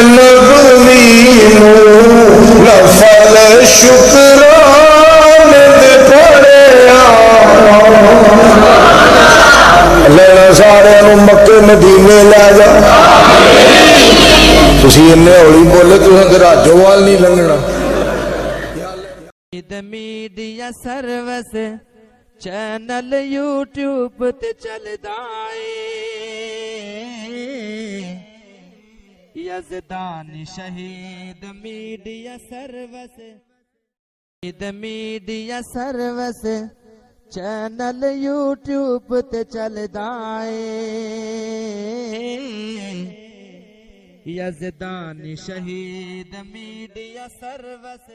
نظمی نفل شکران دے پڑیا اللہ سارے مکے مدینے لے جا تسی انہیں ہولی بولے تو راجو وال نہیں لنگنا میڈیا سروس چینل یوٹیوب تے چل دائے یزدان شہید میڈیا سروس چینل یوٹیوب تے چل دائے یزدان شہید میڈیا سروس